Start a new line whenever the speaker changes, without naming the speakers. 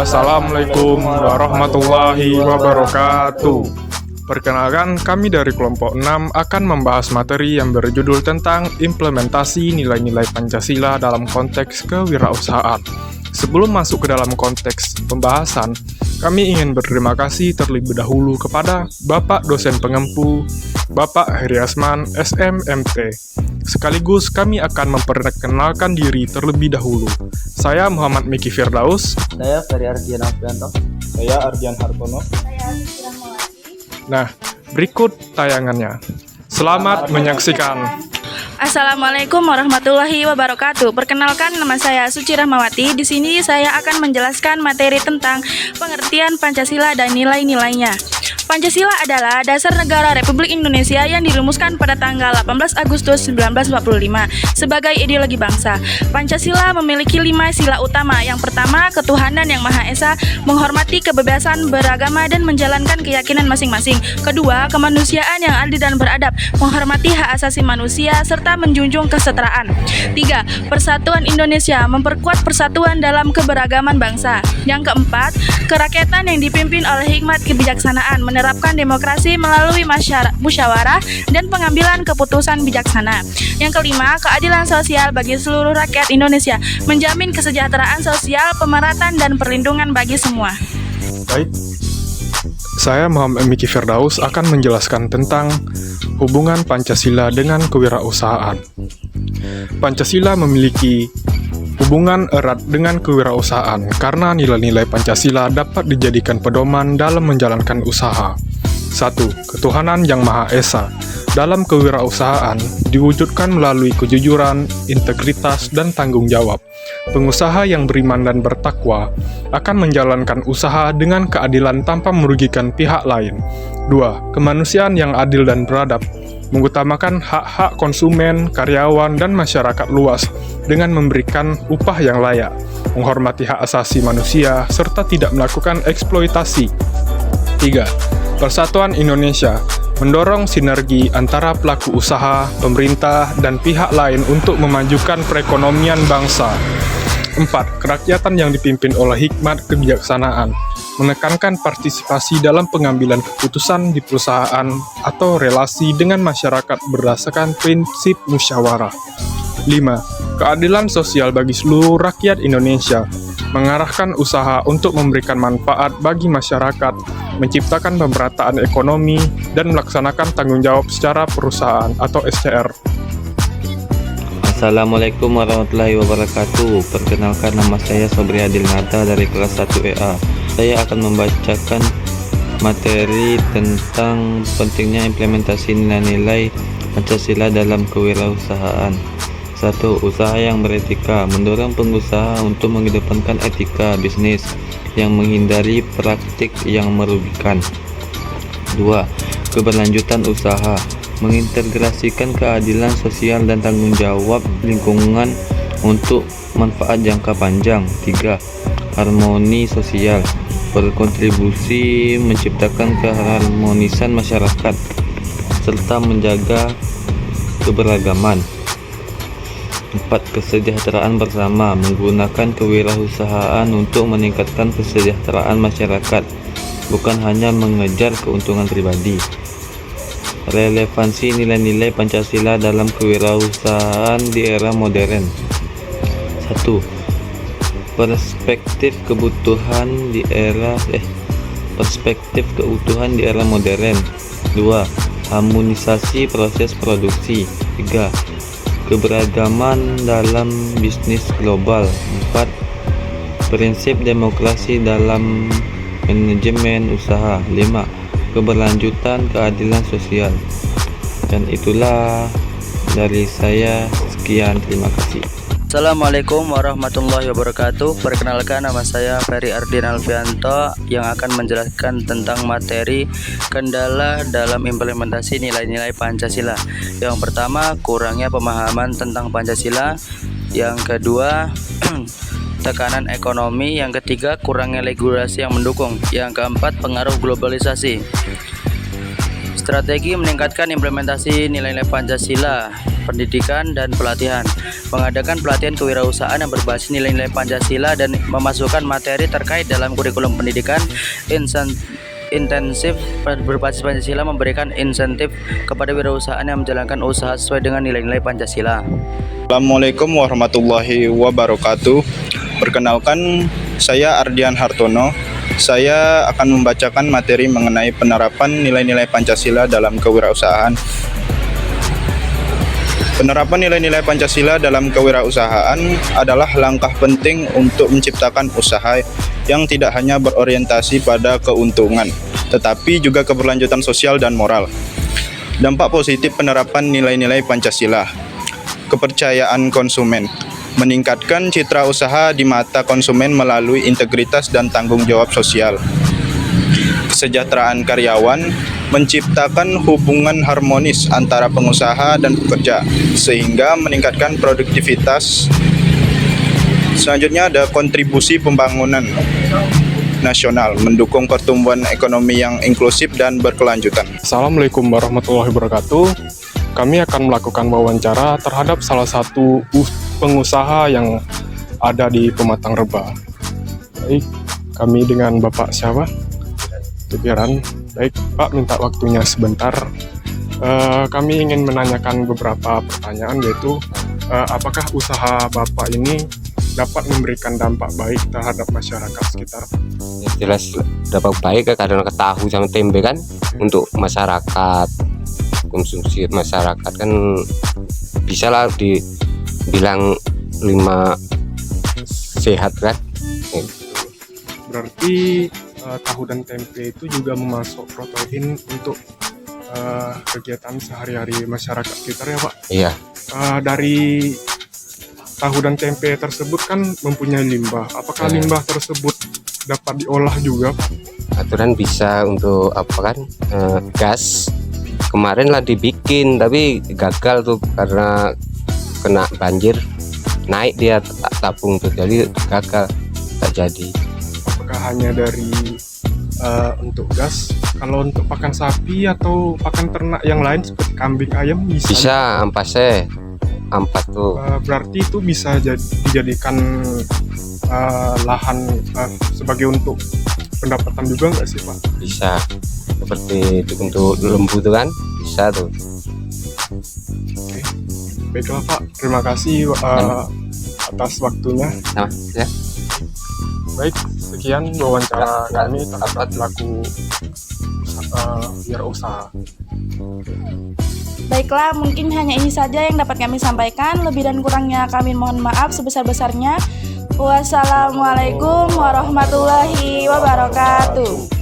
Assalamualaikum warahmatullahi wabarakatuh. Perkenalkan, kami dari kelompok 6 akan membahas materi yang berjudul tentang implementasi nilai-nilai Pancasila dalam konteks kewirausahaan. Sebelum masuk ke dalam konteks pembahasan, kami ingin berterima kasih terlebih dahulu kepada Bapak dosen pengempu, Bapak Heri Asman, SMMT. Sekaligus kami akan memperkenalkan diri terlebih dahulu. Saya Muhammad Miki Firdaus.
Saya Ferry Ardian Alfianto.
Saya Ardian Hartono.
Saya Sucilah Mawati.
Nah, berikut tayangannya. Selamat menyaksikan.
Assalamualaikum warahmatullahi wabarakatuh. Perkenalkan, nama saya Suci Rahmawati. Di sini saya akan menjelaskan materi tentang pengertian Pancasila dan nilai-nilainya. Pancasila adalah dasar negara Republik Indonesia yang dirumuskan pada tanggal 18 Agustus 1945 sebagai ideologi bangsa. Pancasila memiliki 5 sila utama. Yang pertama, ketuhanan yang Maha Esa, menghormati kebebasan beragama dan menjalankan keyakinan masing-masing. Kedua, kemanusiaan yang adil dan beradab, menghormati hak asasi manusia serta menjunjung kesetaraan. 3. Persatuan Indonesia, memperkuat persatuan dalam keberagaman bangsa. Yang keempat, kerakyatan yang dipimpin oleh hikmat kebijaksanaan, menerapkan demokrasi melalui musyawarah dan pengambilan keputusan bijaksana. Yang kelima, keadilan sosial bagi seluruh rakyat Indonesia, menjamin kesejahteraan sosial, pemerataan dan perlindungan bagi semua.
Baik, saya Muhammad Miki Firdaus akan menjelaskan tentang hubungan Pancasila dengan kewirausahaan. Pancasila memiliki hubungan erat dengan kewirausahaan karena nilai-nilai Pancasila dapat dijadikan pedoman dalam menjalankan usaha. 1. Ketuhanan yang Maha Esa. Dalam kewirausahaan diwujudkan melalui kejujuran, integritas, dan tanggung jawab. Pengusaha yang beriman dan bertakwa akan menjalankan usaha dengan keadilan tanpa merugikan pihak lain. 2. Kemanusiaan yang adil dan beradab, mengutamakan hak-hak konsumen, karyawan, dan masyarakat luas dengan memberikan upah yang layak, menghormati hak asasi manusia, serta tidak melakukan eksploitasi. 3. Persatuan Indonesia, mendorong sinergi antara pelaku usaha, pemerintah, dan pihak lain untuk memajukan perekonomian bangsa. 4. Kerakyatan yang dipimpin oleh hikmat kebijaksanaan, menekankan partisipasi dalam pengambilan keputusan di perusahaan atau relasi dengan masyarakat berdasarkan prinsip musyawarah. 5. Keadilan sosial bagi seluruh rakyat Indonesia, mengarahkan usaha untuk memberikan manfaat bagi masyarakat, menciptakan pemerataan ekonomi, dan melaksanakan tanggung jawab secara perusahaan atau SCR.
Assalamualaikum warahmatullahi wabarakatuh. Perkenalkan, nama saya Sobri Adil Nata dari kelas 1 EA. Saya akan membacakan materi tentang pentingnya implementasi nilai-nilai Pancasila dalam kewirausahaan. 1. Usaha yang beretika, mendorong pengusaha untuk mengedepankan etika bisnis yang menghindari praktik yang merugikan. 2. Keberlanjutan usaha, mengintegrasikan keadilan sosial dan tanggung jawab lingkungan untuk manfaat jangka panjang. 3. Harmoni sosial, berkontribusi menciptakan keharmonisan masyarakat serta menjaga keberagaman. 4. Kesejahteraan bersama, menggunakan kewirausahaan untuk meningkatkan kesejahteraan masyarakat, bukan hanya mengejar keuntungan pribadi. Relevansi nilai-nilai Pancasila dalam kewirausahaan di era modern. 1. Perspektif keutuhan di era modern. 2. Harmonisasi proses produksi. 3. Keberagaman dalam bisnis global. 4. Prinsip demokrasi dalam manajemen usaha. 5. Keberlanjutan keadilan sosial. Dan itulah dari saya, sekian, terima kasih.
Assalamualaikum warahmatullahi wabarakatuh. Perkenalkan, nama saya Ferry Ardian Alfianto yang akan menjelaskan tentang materi kendala dalam implementasi nilai-nilai Pancasila. Yang pertama, kurangnya pemahaman tentang Pancasila. Yang kedua, tekanan ekonomi. Yang ketiga, kurangnya regulasi yang mendukung. Yang keempat, pengaruh globalisasi. Strategi meningkatkan implementasi nilai-nilai Pancasila, pendidikan dan pelatihan. Mengadakan pelatihan kewirausahaan yang berbasis nilai-nilai Pancasila dan memasukkan materi terkait dalam kurikulum pendidikan. Intensif berbasis Pancasila memberikan insentif kepada wirausahaan yang menjalankan usaha sesuai dengan nilai-nilai Pancasila.
Assalamualaikum warahmatullahi wabarakatuh. Perkenalkan, saya Ardian Hartono. Saya akan membacakan materi mengenai penerapan nilai-nilai Pancasila dalam kewirausahaan. Penerapan nilai-nilai Pancasila dalam kewirausahaan adalah langkah penting untuk menciptakan usaha yang tidak hanya berorientasi pada keuntungan, tetapi juga keberlanjutan sosial dan moral. Dampak positif penerapan nilai-nilai Pancasila: kepercayaan konsumen, meningkatkan citra usaha di mata konsumen melalui integritas dan tanggung jawab sosial. Kesejahteraan karyawan, menciptakan hubungan harmonis antara pengusaha dan pekerja sehingga meningkatkan produktivitas. Selanjutnya ada kontribusi pembangunan nasional, mendukung pertumbuhan ekonomi yang inklusif dan berkelanjutan.
Assalamualaikum warahmatullahi wabarakatuh. Kami akan melakukan wawancara terhadap salah satu pengusaha yang ada di Pematang Reba. Baik, kami dengan Bapak siapa? Tukiran. Baik, Pak, minta waktunya sebentar. Kami ingin menanyakan beberapa pertanyaan, yaitu apakah usaha Bapak ini dapat memberikan dampak baik terhadap masyarakat sekitar?
Ya, jelas dampak baik ya, karena tahu sama tempe kan untuk masyarakat, konsumsi masyarakat kan bisa lah dibilang 5 sehat kan.
Berarti tahu dan tempe itu juga memasuk protein untuk kegiatan sehari-hari masyarakat sekitar ya Pak?
Iya.
Dari tahu dan tempe tersebut kan mempunyai limbah. Apakah limbah tersebut dapat diolah juga Pak?
Aturan bisa untuk apa kan, gas. Kemarin lah dibikin tapi gagal tuh karena kena banjir, naik dia tabung tuh, jadi gagal, tak jadi.
Apakah hanya dari untuk gas? Kalau untuk pakan sapi atau pakan ternak yang lain seperti kambing, ayam
Bisa ampas tuh.
Berarti itu bisa dijadikan lahan sebagai untuk pendapatan juga nggak sih Pak?
Bisa, seperti itu untuk lembu tuh kan bisa tuh.
Oke. Baiklah Pak, terima kasih atas waktunya.
Nah, ya.
Baik, sekian wawancara kami terhadap pelaku wirausaha.
Baiklah, mungkin hanya ini saja yang dapat kami sampaikan. Lebih dan kurangnya kami mohon maaf sebesar-besarnya. Wassalamualaikum warahmatullahi wabarakatuh.